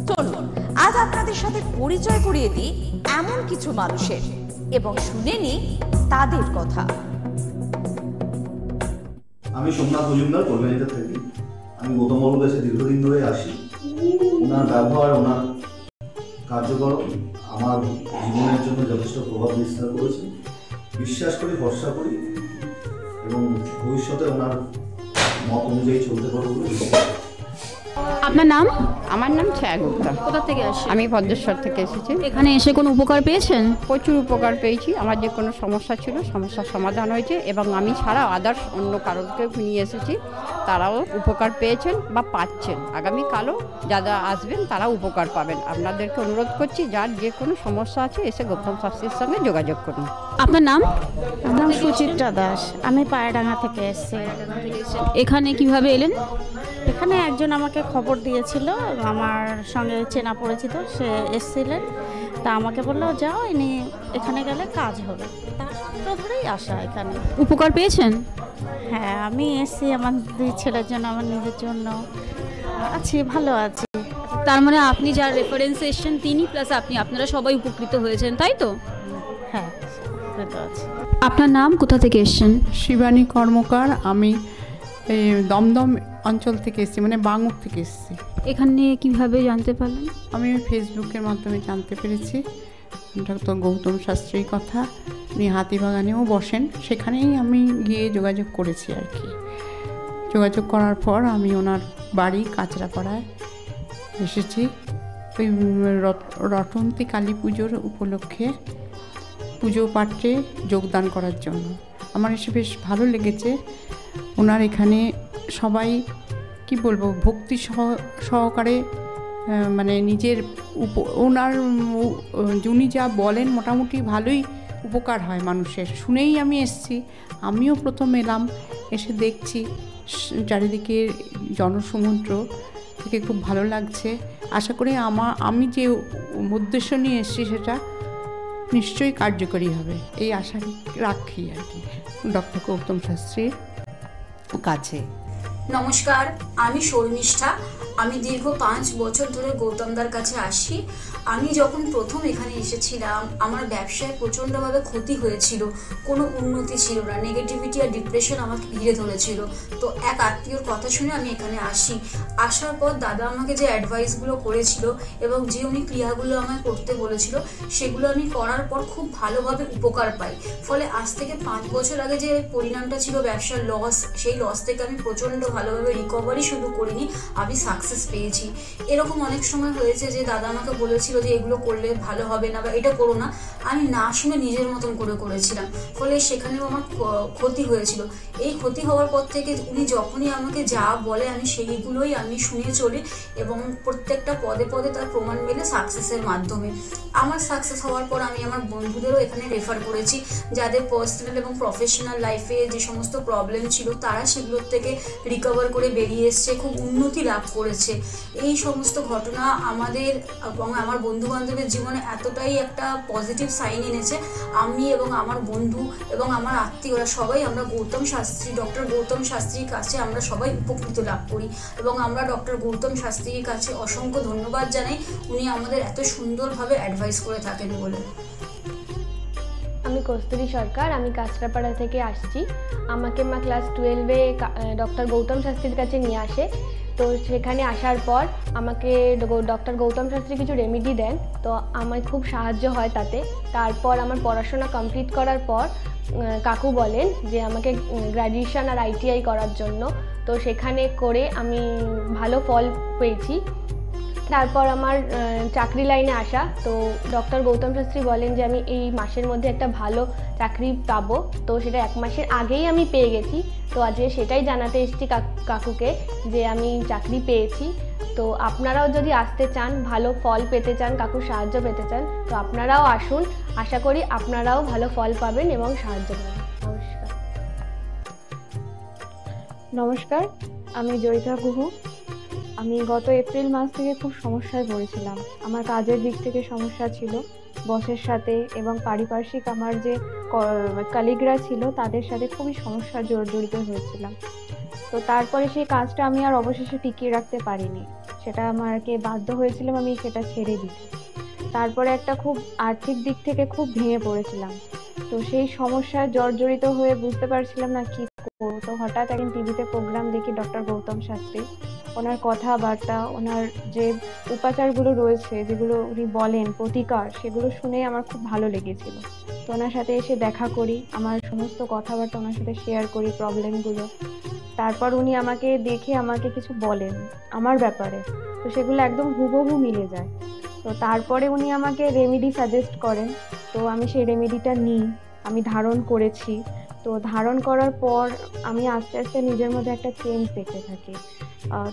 চলুন আজ আপনাদের সাথে পরিচয় করিয়ে দিই এমন কিছু মানুষের, এবং শুনে নিই তাদের কথা। আমি সোমনাথ মজুমদার, কল্যাণীতে থাকি। আমি গৌতম বাবুর কাছে দীর্ঘদিন ধরে আসি। ওনার ব্যবহার, ওনার কার্যক্রম আমার জীবনের জন্য যথেষ্ট প্রভাব বিস্তার করেছে। বিশ্বাস করি, ভরসা করি, এবং ভবিষ্যতে ওনার মত অনুযায়ী চলতে পারবো বলে। আপনার নাম? আমার নাম ছায়া গুপ্তা। কোথা থেকে আসছেন? আমি ভদ্রেশ্বর থেকে এসেছি। এখানে এসে কোনো উপকার পেয়েছেন? প্রচুর উপকার পেয়েছি। আমার যে কোনো সমস্যা ছিল সমস্যার সমাধান হয়েছে, এবং আমি ছাড়া আদার্স অন্য কারোকে নিয়ে এসেছি, তারাও উপকার পেয়েছেন বা পাচ্ছেন। আগামীকালও যারা আসবেন তারা উপকার পাবেন। আপনাদেরকে অনুরোধ করছি, যার যে কোনো সমস্যা আছে এসে গৌতম শাস্ত্রীর সঙ্গে যোগাযোগ করুন। আপনার নাম? আমার নাম সুচিত্রা দাস, আমি পায়রাডাঙ্গা থেকে এসেছি। এখানে কিভাবে এলেন? এখানে একজন আমাকে খবর দিয়েছিল, আমার সঙ্গে চেনা পরিচিত, সে এসেছিলেন, তা আমাকে বললো যাও, ইনি এখানে গেলে কাজ হবে, তার সূত্র ধরেই আসা এখানে। উপকার পেয়েছেন? হ্যাঁ, আমি এসেছি আমার 2 ছেলের জন্য, আমার নিজের জন্য আছি, ভালো আছি। তার মানে আপনি যার রেফারেন্সে এসেছেন তিনি প্লাস আপনি, আপনারা সবাই উপকৃত হয়েছেন, তাই তো? হ্যাঁ, ভালো আছি। আপনার নাম, কোথা থেকে এসেছেন? শিবানী কর্মকার। আমি দমদম অঞ্চল থেকে এসেছি, মানে বাঙুর থেকে এসেছি। এখানে কিভাবে জানতে পারলেন? আমি ফেসবুকের মাধ্যমে জানতে পেরেছি ডক্টর গৌতম শাস্ত্রীর কথা। উনি হাতিবাগানেও বসেন, সেখানেই আমি গিয়ে যোগাযোগ করেছি আর কি। যোগাযোগ করার পর আমি ওনার বাড়ি কাঁচরাপাড়ায় এসেছি ওই রটন্তী কালী পুজোর উপলক্ষে পুজো পাঠে যোগদান করার জন্য। আমার এসে বেশ ভালো লেগেছে। ওনার এখানে সবাই কি বলবো, ভক্তি সহকারে মানে নিজের ওনার উনি যা বলেন মোটামুটি ভালোই উপকার হয় মানুষের। শুনেই আমি এসেছি, আমিও প্রথম এলাম, এসে দেখছি চারিদিকে জনসমুদ্র, থেকে খুব ভালো লাগছে। আশা করি আমি যে উদ্দেশ্য নিয়ে এসেছি সেটা নিশ্চয়ই কার্যকরী হবে, এই আশা রাখি আর কি ডক্টর গৌতম শাস্ত্রীর কাছে। নমস্কার, আমি শর্মিষ্ঠা। আমি দীর্ঘ 5 বছর ধরে গৌতমদার কাছে আসি। আমি যখন প্রথম এখানে এসেছিলাম, আমার ব্যবসায় প্রচণ্ডভাবে ক্ষতি হয়েছিল, কোনো উন্নতি ছিল না, নেগেটিভিটি আর ডিপ্রেশন আমাকে ঘিরে ধরেছিল। তো এক আত্মীয়র কথা শুনে আমি এখানে আসি। আসার পর দাদা আমাকে যে অ্যাডভাইসগুলো করেছিল এবং যে উনি ক্রিয়াগুলো আমায় করতে বলেছিল, সেগুলো আমি করার পর খুব ভালোভাবে উপকার পাই। ফলে আজ থেকে 5 বছর আগে যে পরিণামটা ছিল ব্যবসার লস, সেই লস থেকে আমি প্রচণ্ড ভালোভাবে রিকভারি শুধু করিনি, আমি সাকসেস পেয়েছি। এরকম অনেক সময় হয়েছে যে দাদা আমাকে বলেছিল যে এগুলো করলে ভালো হবে না বা এটা করো না, আমি না শুনে নিজের মতন করে করেছিলাম, ফলে সেখানেও আমার ক্ষতি হয়েছিল। এই ক্ষতি হওয়ার পর থেকে উনি যখনই আমাকে যা বলে আমি সেইগুলোই আমি শুনে চলি এবং প্রত্যেকটা পদে পদে তার প্রমাণ মেলে সাকসেসের মাধ্যমে। আমার সাকসেস হওয়ার পর আমি আমার বন্ধুদেরও এখানে রেফার করেছি, যাদের পার্সোনাল এবং প্রফেশনাল লাইফে যে সমস্ত প্রবলেম ছিল তারা সেগুলোর থেকে রিকভার করে বেরিয়ে এসছে, খুব উন্নতি লাভ করেছে। এই সমস্ত ঘটনা আমাদের এবং আমার বন্ধু বান্ধবের জীবনে এতটাই একটা পজিটিভ সাইন এনেছে, আমি এবং আমার বন্ধু এবং আমার আত্মীয়রা সবাই আমরা ডক্টর গৌতম শাস্ত্রীর কাছে আমরা সবাই উপকৃত লাভ করি এবং আমরা ডক্টর গৌতম শাস্ত্রীর কাছে অসংখ্য ধন্যবাদ জানাই, উনি আমাদের এত সুন্দরভাবে অ্যাডভাইস করে থাকেন বলে। আমি কস্তুরী সরকার, আমি কাঁচরাপাড়া থেকে আসছি। আমাকে মা ক্লাস 12-এ ডক্টর গৌতম শাস্ত্রীর কাছে নিয়ে আসে। তো সেখানে আসার পর আমাকে ডক্টর গৌতম শাস্ত্রী কিছু রেমেডি দেন, তো আমার খুব সাহায্য হয় তাতে। তারপর আমার পড়াশোনা কমপ্লিট করার পর কাকু বলেন যে আমাকে গ্র্যাজুয়েশন আর ITI করার জন্য, তো সেখানে করে আমি ভালো ফল পেয়েছি। তারপর আমার চাকরি লাইনে আসা, তো ডক্টর গৌতম শাস্ত্রী বলেন যে আমি এই মাসের মধ্যে একটা ভালো চাকরি পাবো, তো সেটা 1 মাসের আগেই আমি পেয়ে গেছি। তো আজকে সেটাই জানাতে এসেছি কাকুকে যে আমি চাকরি পেয়েছি। তো আপনারাও যদি আসতে চান, ভালো ফল পেতে চান, কাকুর সাহায্য পেতে চান, তো আপনারাও আসুন। আশা করি আপনারাও ভালো ফল পাবেন এবং সাহায্য পাবেন। নমস্কার। নমস্কার, আমি জয়িতা গুহু। আমি গত এপ্রিল মাস থেকে খুব সমস্যায় পড়েছিলাম। আমার কাজের দিক থেকে সমস্যা ছিল, বসের সাথে এবং পারিপার্শ্বিক আমার যে কলিগরা ছিল তাদের সাথে খুবই সমস্যা জড়িত হয়েছিলাম। তো তারপরে সেই কাজটা আমি আর অবশেষে টিকিয়ে রাখতে পারিনি, সেটা আমাকে বাধ্য হয়েছিলাম আমি সেটা ছেড়ে দিতে। তারপরে একটা খুব আর্থিক দিক থেকে খুব ভেঙে পড়েছিলাম। তো সেই সমস্যায় জর্জরিত হয়ে বুঝতে পারছিলাম না কি করবো। তো হঠাৎ একদিন টিভিতে প্রোগ্রাম দেখি ডক্টর গৌতম শাস্ত্রী, ওনার কথাবার্তা, ওনার যে উপাচারগুলো রয়েছে যেগুলো উনি বলেন প্রতিকার, সেগুলো শুনে আমার খুব ভালো লেগেছিল। তো ওনার সাথে এসে দেখা করি, আমার সমস্ত কথাবার্তা ওনার সাথে শেয়ার করি, প্রবলেমগুলো। তারপর উনি আমাকে দেখে আমাকে কিছু বলেন আমার ব্যাপারে, তো সেগুলো একদম হুবহু মিলে যায়। তো তারপরে উনি আমাকে রেমেডি সাজেস্ট করেন, তো আমি সেই রেমেডিটা নিই, আমি ধারণ করেছি। তো ধারণ করার পর আমি আস্তে আস্তে নিজের মধ্যে একটা চেঞ্জ দেখতে থাকি।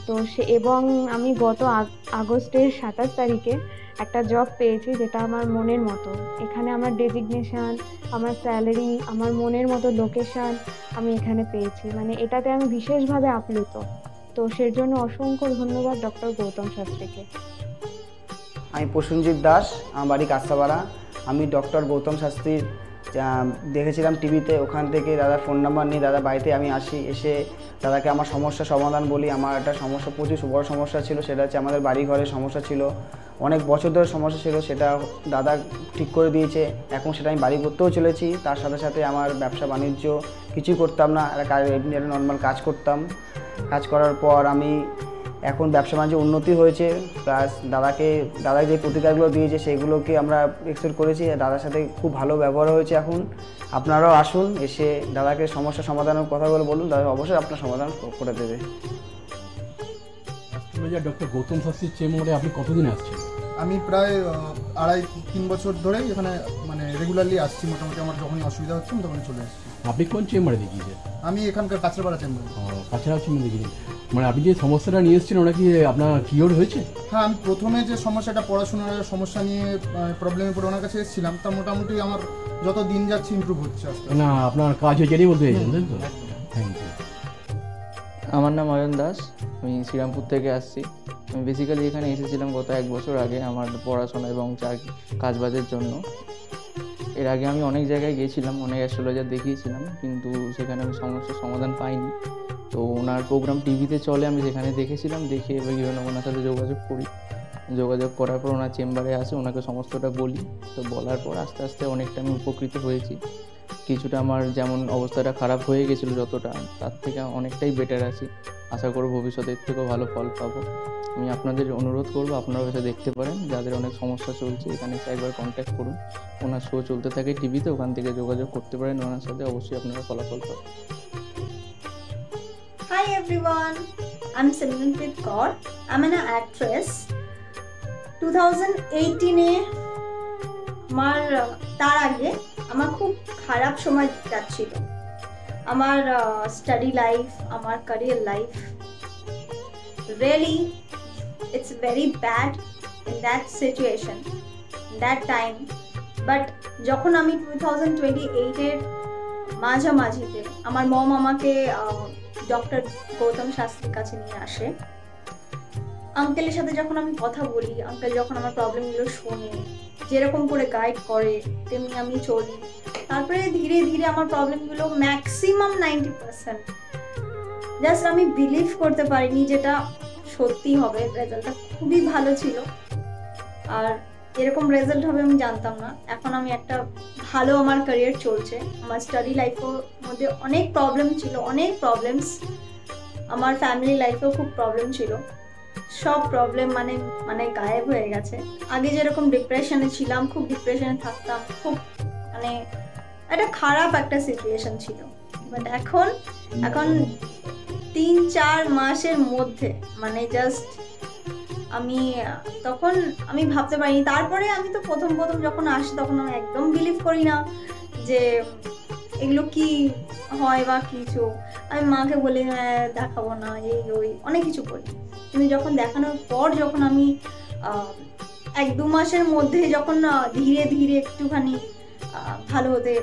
তো এবং আমি গত আগস্টের 27 তারিখে একটা জব পেয়েছি যেটা আমার মনের মতো। এখানে আমার ডেজিগনেশন, আমার স্যালারি, আমার মনের মতো লোকেশন আমি এখানে পেয়েছি, মানে এটাতে আমি বিশেষভাবে আপ্লুত। তো সের জন্য অসংখ্য ধন্যবাদ ডক্টর গৌতম শাস্ত্রীকে। আমি প্রসেনজিৎ দাস, আমার বাড়ি কাস্তাপাড়া। আমি ডক্টর গৌতম শাস্ত্রীর দেখেছিলাম টিভিতে, ওখান থেকে দাদার ফোন নাম্বার নিয়ে দাদা বাড়িতে আমি আসি, এসে দাদাকে আমার সমস্যা সমাধান বলি। আমার একটা সমস্যা, প্রচুর বড় সমস্যা ছিল, সেটা হচ্ছে আমাদের বাড়ি ঘরের সমস্যা ছিল, অনেক বছর ধরে সমস্যা ছিল, সেটা দাদা ঠিক করে দিয়েছে। এখন সেটা আমি বাড়ি করতেও চলেছি। তার সাথে সাথে আমার ব্যবসা বাণিজ্য কিছুই করতাম না, একটা নর্মাল কাজ করতাম। কাজ করার পর আমি এখন ব্যবসা বাণিজ্য উন্নতি হয়েছে, প্লাস দাদা যে প্রতিকারগুলো দিয়েছে সেগুলোকে আমরা এক্সপেক্ট করেছি। দাদার সাথে খুব ভালো ব্যবহার হয়েছে। এখন আপনারাও আসুন, এসে দাদাকে সমস্যা সমাধানের কথাগুলো বলুন, দাদা অবশ্যই আপনার সমাধান করে দেবে। ডক্টর গৌতম শাস্ত্রীর চেম্বারে আপনি কতদিন আসছেন? আমি প্রায় 2.5-3 বছর ধরেই এখানে মানে রেগুলারলি আসছি। মোটামুটি আমার যখনই অসুবিধা হচ্ছে আমি তখনই চলে আসছি। আপনি কোন চেম্বারে দেখিয়েছেন? আমি এখানকার কাঁচরাপাড়া চেম্বারে। কাঁচরাপাড়া চেম্বারে দেখিয়েছেন, মানে আপনি যে সমস্যাটা নিয়ে এসেছেন ওটা কি আপনার কিওর হয়েছে? হ্যাঁ, আমি প্রথমে যে সমস্যাটা, পড়াশোনার সমস্যা নিয়ে প্রবলেমে পড়ে ওনার কাছে এসেছিলাম, তা মোটামুটি আমার যত দিন যাচ্ছে ইমপ্রুভ হচ্ছে আস্তে আস্তে। না, আপনার কাজ হয়েছে এটাই বলতে চাইছেন, তাই তো? Thank you. আমার নাম অয়ন দাস, আমি শ্রীরামপুর থেকে আসছি। আমি বেসিক্যালি এখানে এসেছিলাম গত 1 বছর আগে আমার পড়াশোনা এবং কাজবাজের জন্য। এর আগে আমি অনেক জায়গায় গিয়েছিলাম, অনেক অ্যাস্ট্রোলজার দেখিয়েছিলাম, কিন্তু সেখানে আমি সমস্যার সমাধান পাইনি। তো ওনার প্রোগ্রাম টিভিতে চলে, আমি সেখানে দেখেছিলাম, দেখে এবার ওনার সাথে যোগাযোগ করি। যোগাযোগ করার পর ওনার চেম্বারে আসে, ওনাকে সমস্তটা বলি। তো বলার পর আস্তে আস্তে অনেকটা আমি উপকৃত হয়েছি। কিছুটা আমার যেমন অবস্থাটা খারাপ হয়ে গেছিলো যতটা, তার থেকে অনেকটাই বেটার আছি। আশা করব ভবিষ্যতে এর থেকেও ভালো ফল পাবো। আমি আপনাদের অনুরোধ করবো আপনারাও এসে দেখতে পারেন, যাদের অনেক সমস্যা চলছে এখানে এসে একবার কন্ট্যাক্ট করুন। ওনার শো চলতে থাকে টিভিতে, ওখান থেকে যোগাযোগ করতে পারেন ওনার সাথে, অবশ্যই আপনারা ফলাফল পাবেন। Hi everyone, I'm Simranpreet Kaur. I'm an actress. 2018-এ তার আগে আমার খুব খারাপ সময় যাচ্ছিল। আমার স্টাডি লাইফ, আমার career life, really it's very bad in that situation, that time. But যখন আমি 2028-এর মাঝামাঝিতে আমার মম আমাকে ডক্টর গৌতম শাস্ত্রীর কাছে নিয়ে আসে। আঙ্কেলের সাথে যখন আমি কথা বলি, আঙ্কেল যখন আমার প্রবলেমগুলো শোনে, যেরকম করে গাইড করে তেমনি আমি চলি। তারপরে ধীরে ধীরে আমার প্রবলেমগুলো ম্যাক্সিমাম 90%, জাস্ট আমি বিলিভ করতে পারিনি যেটা সত্যি হবে। রেজাল্টটা খুবই ভালো ছিল, আর এরকম রেজাল্ট হবে আমি জানতাম না। এখন আমি একটা ভালো আমার ক্যারিয়ার চলছে। আমার স্টাডি লাইফের মধ্যে অনেক প্রবলেম ছিল, অনেক প্রবলেমস। আমার ফ্যামিলি লাইফেও খুব প্রবলেম ছিল, সব প্রবলেম মানে গায়েব হয়ে গেছে। আগে যেরকম ডিপ্রেশনে ছিলাম, খুব ডিপ্রেশনে থাকতাম, খুব মানে একটা খারাপ একটা সিচুয়েশন ছিল। বাট এখন 3-4 মাসের মধ্যে মানে জাস্ট তখন আমি ভাবতে পারিনি। তারপরে আমি তো প্রথম যখন আসি তখন আমি একদম বিলিভ করি না যে এগুলো কি হয় বা কিছু। আমি মাকে বলি দেখাবো না, এই ওই অনেক কিছু করি। কিন্তু যখন দেখানোর পর যখন আমি 1-2 মাসের মধ্যে যখন ধীরে ধীরে একটুখানি ভালো হতে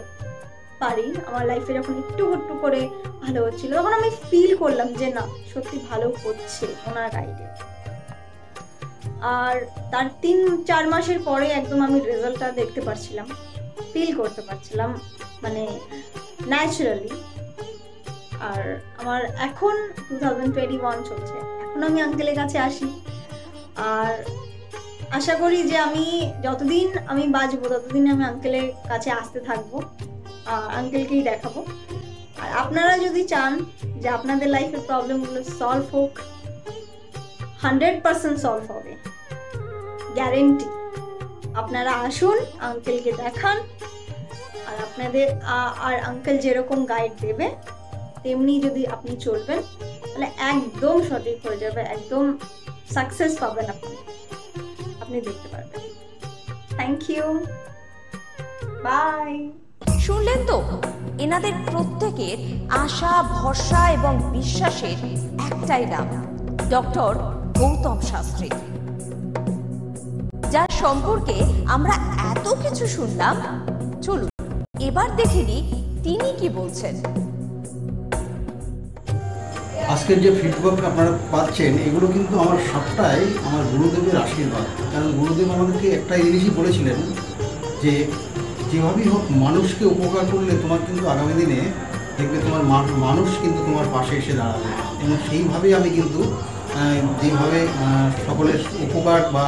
পারি, আমার লাইফে যখন একটু করে ভালো হচ্ছিল, তখন আমি ফিল করলাম যে না, সত্যি ভালো হচ্ছে ওনার গাইডে। আর তার 3-4 মাসের পরে একদম আমি রেজাল্টটা দেখতে পারছিলাম, ফিল করতে পারছিলাম মানে ন্যাচারালি। আর আমার এখন 2021 চলছে, এখন আমি আঙ্কেলের কাছে আসি। আর আশা করি যে আমি যতদিন আমি বাঁচবো ততদিন আমি আঙ্কেলের কাছে আসতে থাকবো, আঙ্কেলকেই দেখাবো। আর আপনারা যদি চান যে আপনাদের লাইফের প্রবলেমগুলো সলভ হোক, 100% সলভ হবে, গ্যারেন্টি। আপনারা আসুন, আঙ্কেলকে দেখান, আর আপনাদের আর আঙ্কেল যেরকম গাইড দেবে তেমনি যদি আপনি চলবেন তাহলে একদম সঠিক হয়ে যাবে, একদম সাকসেস পাবেন আপনি দেখতে পারবেন। Thank you, bye. শুনলেন তো, এনাদের প্রত্যেকের আশা, ভরসা এবং বিশ্বাসের একটাই নাম, ডক্টর গৌতম শাস্ত্রী, যার সম্পর্কে আমরা এত কিছু শুনলাম। চলুন এবার দেখে নিই তিনি কি বলছেন। আজকের যে ফিডব্যাক আপনারা পাচ্ছেন এগুলো কিন্তু আমার সবটাই আমার গুরুদেবের আশীর্বাদ। কারণ গুরুদেব আমাদেরকে একটাই জিনিসই বলেছিলেন যে যেভাবেই হোক মানুষকে উপকার করলে তোমার কিন্তু আগামী দিনে দেখবে তোমার মানুষ কিন্তু তোমার পাশে এসে দাঁড়াবে। এবং সেইভাবেই আমি কিন্তু যেভাবে সকলের উপকার বা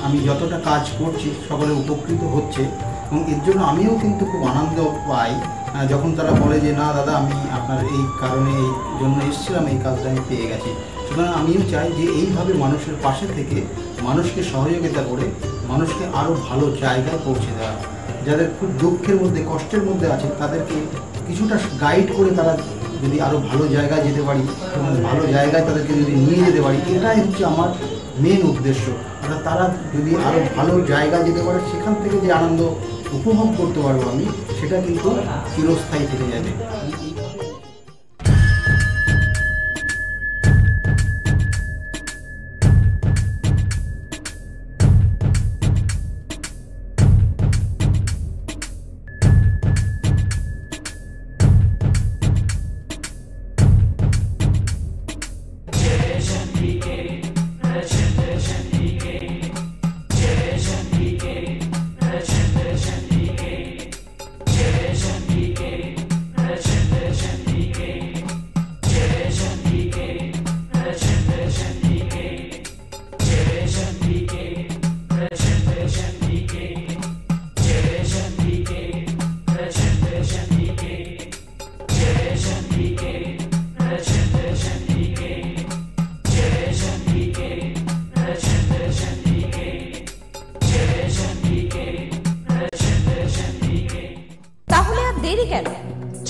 আমি যতটা কাজ করছি সকলে উপকৃত হচ্ছে, এবং এর জন্য আমিও কিন্তু খুব আনন্দ পাই যখন তারা বলে যে না দাদা আমি আপনার এই কারণে এই জন্য এসেছিলাম, এই কাজটা আমি পেয়ে গেছি। সুতরাং আমিও চাই যে এইভাবে মানুষের পাশে থেকে মানুষকে সহযোগিতা করে মানুষকে আরও ভালো জায়গায় পৌঁছে দেওয়া। যাদের খুব দুঃখের মধ্যে কষ্টের মধ্যে আছে তাদেরকে কিছুটা গাইড করে তারা যদি আরও ভালো জায়গায় যেতে পারি এবং ভালো জায়গায় তাদেরকে যদি নিয়ে যেতে পারি, এটাই হচ্ছে আমার মেন উদ্দেশ্য। অর্থাৎ তারা যদি আরও ভালো জায়গায় যেতে পারে সেখান থেকে যে আনন্দ উপভোগ করতে পারবো আমি, সেটা কিন্তু চিরস্থায়ী থেকে যাবে।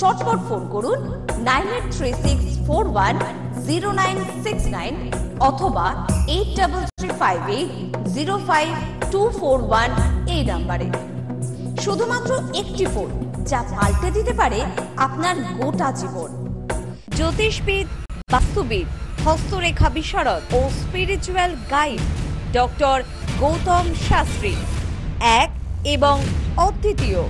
চটপট ফোন করুন 9836410969 অথবা 8335805241 এই নাম্বারে। শুধুমাত্র একটি ফোন যা পাল্টে দিতে পারে আপনার গোটা জীবন। জ্যোতিষবিদ, বাস্তুবিদ, হস্তরেখা বিশারদ ও spiritual guide doctor Gautam Shastri, এক এবং অদ্বিতীয়।